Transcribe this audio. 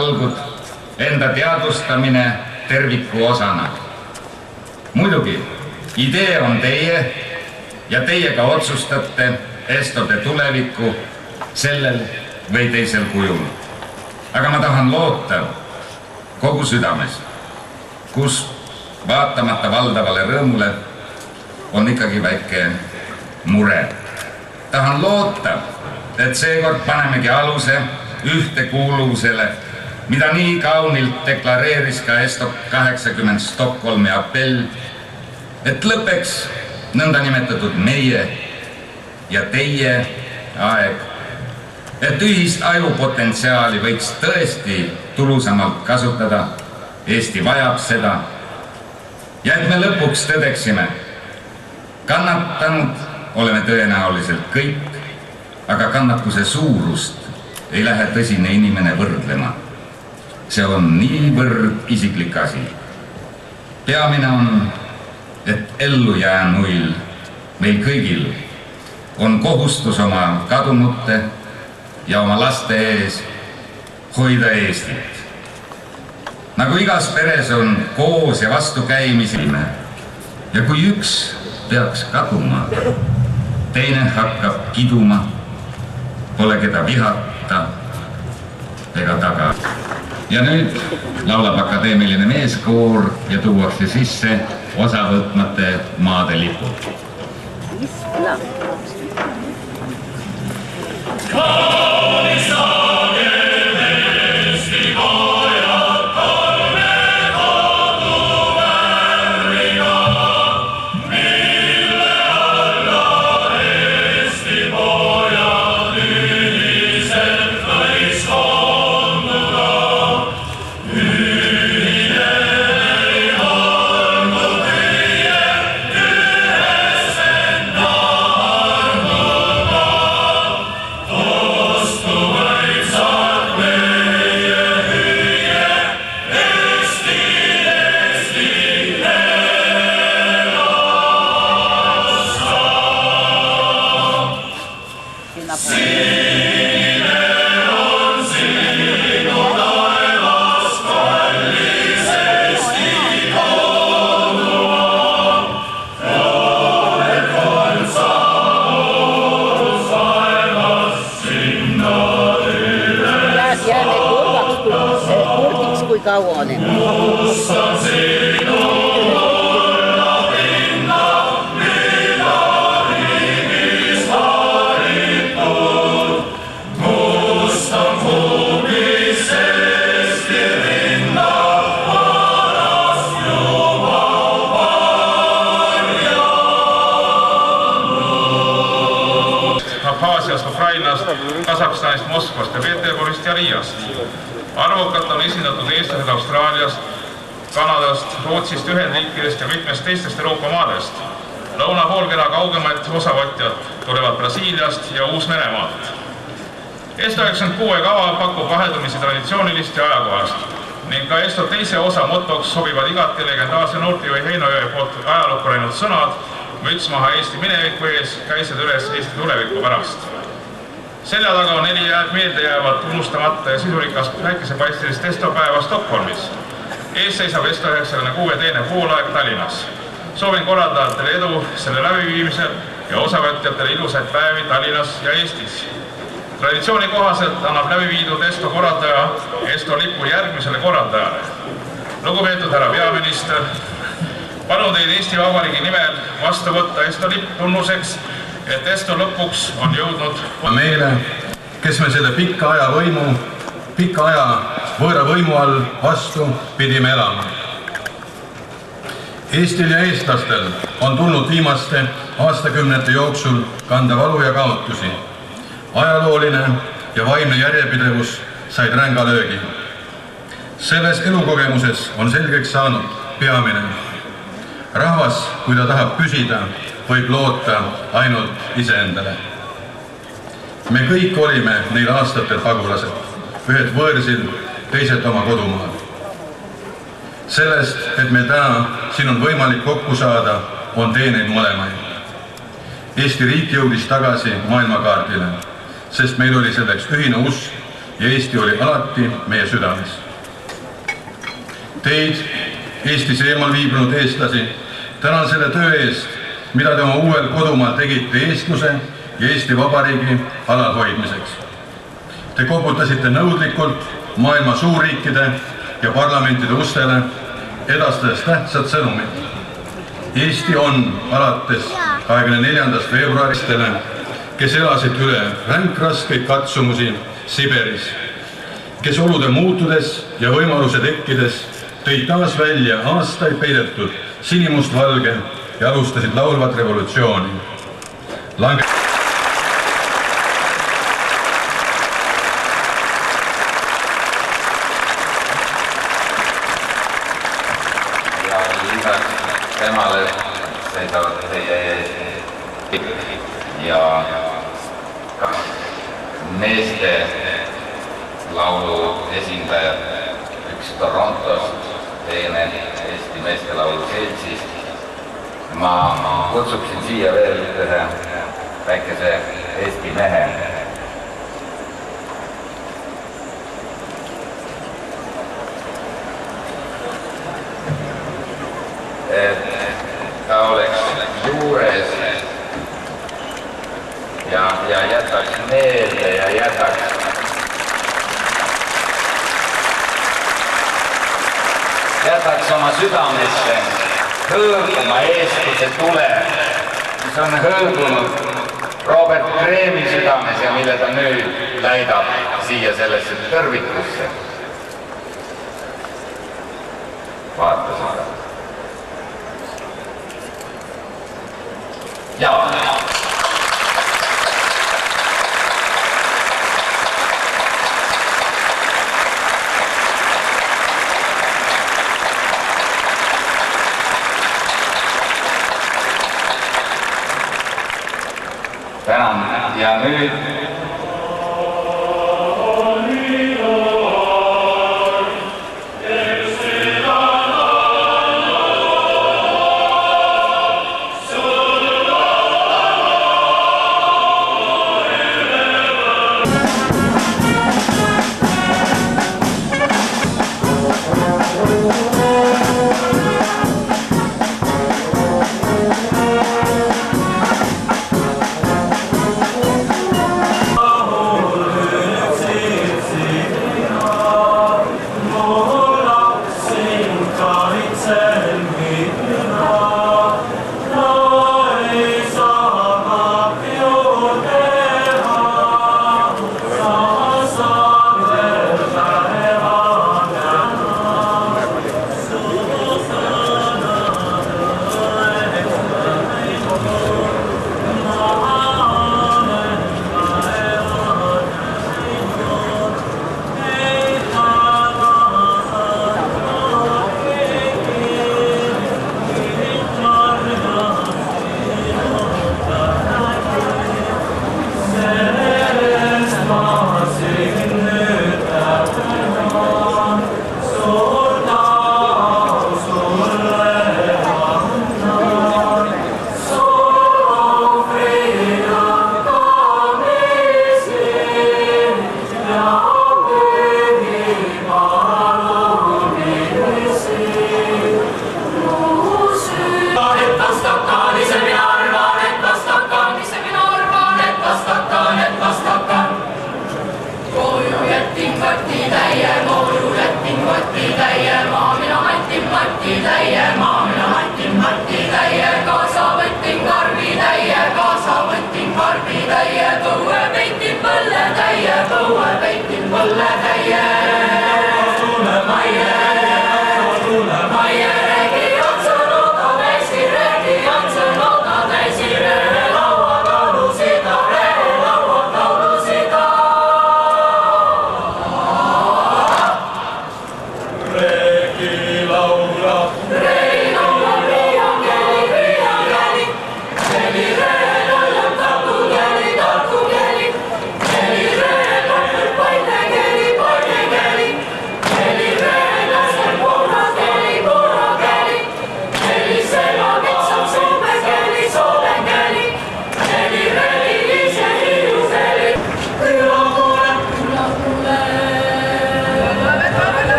talgud, enda teadvustamine terviku osana. Muidugi, idee on teie ja teie ka otsustate Estode tulevikku sellel või teisel kujul. Aga ma tahan loota kogu südames, kus vaatamata valdavale rõõmule on ikkagi väike mure. Tahan loota, et seekord panemegi aluse ühtekuuluvusele, mida nii kaunilt deklareeris ka Esto 80 Stockholmi appell, et lõpeks nõndanimetatud meie ja teie aeg, et ühist ajupotentsiaali võiks tõesti tulusamalt kasutada, Eesti vajab seda, ja et me lõpuks tõdeksime, kannatanud oleme tõenäoliselt kõik, aga kannatuse suurust ei lähe tõsine inimene võrdlema. See on niivõrd isiklik asi. Peamine on, et ellujäänuil meil kõigil on kohustus oma kadunute ja oma laste ees hoida Eestit. Nagu igas peres on koos ja vastukäimisi, ja kui üks peaks kaduma, teine hakkab kiduma, pole keda vihata ega taga. Ja nüüd laulab akadeemiline meeskoor ja tuuakse sisse osavõtmate maade lipud. Abhaasiast, Ukrainast, Kasahstanist, Moskvast ja Peterburist ja Riiast. Arvukalt on esindatud eestlased Austraaliast, Kanadast, Rootsist, Ühendriikidest ja mitmest teistest Euroopa maadest. Lõunapoolkera kaugemalt osavõtjad tulevad Brasiiliast ja Uus-Meremaalt. Esto 96 kava pakub vaheldumisi traditsioonilist ja ajakohast ning ka Esto teise osa motoks sobivad igati legendaarse Nurti või Heinojõe poolt ajalukku läinud sõnad müts maha Eesti mineviku ees, käised üles Eesti tuleviku pärast. Selja taga on 4 meelde jäävat, unustamata ja sisurikast päikesepaistilist Esto päeva Stockholmis. Ees seisab Esto 96 teine poolaeg Tallinnas. Soovin korraldajatele edu selle läbiviimisel ja osavõtjatele ilusaid päevi Tallinnas ja Eestis. Traditsiooni kohaselt annab läbiviidud Esto korraldaja Esto lipu järgmisele korraldajale. Lugupeetud härra peaminister, palun teid Eesti Vabariigi nimel vastu võtta Esto lipp tunnuseks, et Esto lõpuks on jõudnud meile, kes me selle pika aja võõra võimu all vastu pidime elama. Eestil ja eestlastel on tulnud viimaste aastakümnete jooksul kanda valu ja kaotusi. Ajalooline ja vaimne järjepidevus said ränga löögi. Selles elukogemuses on selgeks saanud peamine. Rahvas, kui ta tahab püsida, võib loota ainult iseendale. Me kõik olime neil aastatel pagulased, ühed võõrsil, teised oma kodumaal. Sellest, et meil täna siin on võimalik kokku saada, on teeneid mõlemaid. Eesti riik jõudis tagasi maailmakaardile, sest meil oli selleks ühine usk ja Eesti oli alati meie südames. Teid, Eestis eemal viibinud eestlasi, tänan selle töö eest, mida te oma uuel kodumaal tegite eestluse ja Eesti Vabariigi alalhoidmiseks. Te koputasite nõudlikult maailma suurriikide ja parlamentide ustele, edastades tähtsad sõnumid. Eesti on alates 24. veebruaristele, kes elasid üle ränkraskeid katsumusi Siberis, kes olude muutudes ja võimaluse tekkides tõid taas välja aastaid peidetud sinimustvalge ja alustasid laulvat revolutsiooni. Ja lisaks temale seisavad teie ees ja meeste laulu esindajad, üks Torontost, teine Eesti meestelaulu seltsist. Ma kutsuksin siia veel ühe väikese Eesti mehe. Et ta oleks juures ja jätaks meelde ja jätaks oma südamesse hõõguma eestluse tule, mis on hõõgunud Robert Kreemi südames ja mille ta nüüd läidab siia sellesse tõrvikusse. Vaata seda. Jaa. Tänan ja nüüd